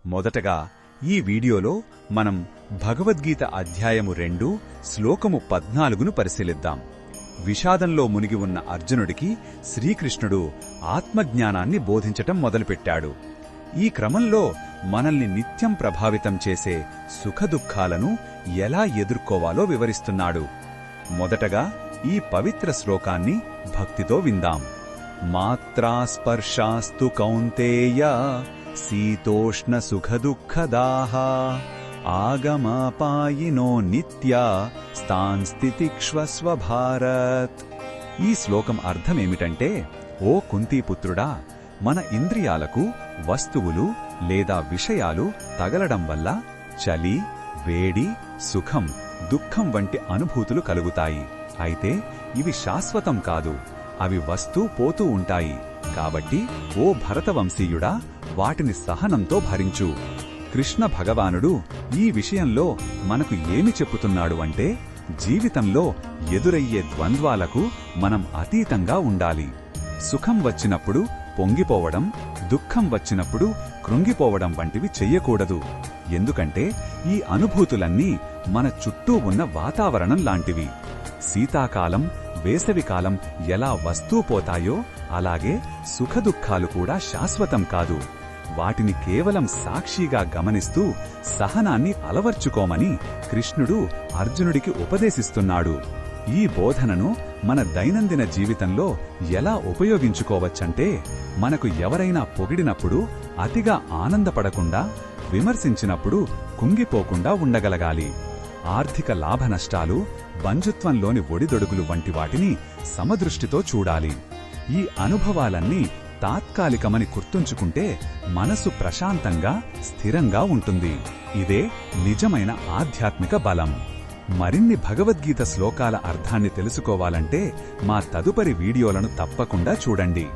మొదటగా ఈ వీడియోలో మనం భగవద్గీత అధ్యాయము 2 శ్లోకము 14ను పరిశీలిద్దాం. విషాదంలో మునిగి ఉన్న అర్జునుడికి శ్రీకృష్ణుడు ఆత్మజ్ఞానాన్ని బోధించటం మొదలుపెట్టాడు. ఈ క్రమంలో మనల్ని నిత్యం ప్రభావితం చేసే సుఖదుఖాలను ఎలా ఎదుర్కోవాలో వివరిస్తున్నాడు. మొదటగా ఈ పవిత్ర శ్లోకాన్ని భక్తితో విందాం. మాత్రా స్పర్శాస్తు కౌంతేయ శీతోష్ణ సుఖదుఃఖదాః ఆగమాపాయినో నిత్యా స్థాన్స్థితిక్ష్వస్వ భారత్. ఈ శ్లోకం అర్థమేమిటంటే, ఓ కుంతీపుత్రుడా, మన ఇంద్రియాలకు వస్తువులు లేదా విషయాలు తగలడం వల్ల చలి, వేడి, సుఖం, దుఃఖం వంటి అనుభూతులు కలుగుతాయి. అయితే ఇవి శాశ్వతం కాదు, అవి వస్తూ పోతూ ఉంటాయి. కాబట్టి ఓ భరతవంశీయుడా, వాటిని సహనంతో భరించు. కృష్ణ భగవానుడు ఈ విషయంలో మనకు ఏమి చెప్పుతున్నాడు అంటే, జీవితంలో ఎదురయ్యే ద్వంద్వాలకు మనం అతీతంగా ఉండాలి. సుఖం వచ్చినప్పుడు పొంగిపోవడం, దుఃఖం వచ్చినప్పుడు కృంగిపోవడం వంటివి చెయ్యకూడదు. ఎందుకంటే ఈ అనుభూతులన్నీ మన చుట్టూ ఉన్న వాతావరణం లాంటివి. శీతాకాలం, వేసవికాలం ఎలా వస్తూ పోతాయో అలాగే సుఖదుఖాలు కూడా శాశ్వతం కాదు. వాటిని కేవలం సాక్షిగా గమనిస్తూ సహనాన్ని అలవర్చుకోమని కృష్ణుడు అర్జునుడికి ఉపదేశిస్తున్నాడు. ఈ బోధనను మన దైనందిన జీవితంలో ఎలా ఉపయోగించుకోవచ్చంటే, మనకు ఎవరైనా పొగిడినప్పుడు అతిగా ఆనందపడకుండా, విమర్శించినప్పుడు కుంగిపోకుండా ఉండగలగాలి. ఆర్థిక లాభనష్టాలు, బంధుత్వంలోని ఒడిదొడుగులు వంటి వాటిని సమదృష్టితో చూడాలి. ఈ అనుభవాలన్నీ తాత్కాలికమని గుర్తుంచుకుంటే మనసు ప్రశాంతంగా, స్థిరంగా ఉంటుంది. ఇదే నిజమైన ఆధ్యాత్మిక బలం. మరిన్ని భగవద్గీత శ్లోకాల అర్థాన్ని తెలుసుకోవాలంటే మా తదుపరి వీడియోలను తప్పకుండా చూడండి.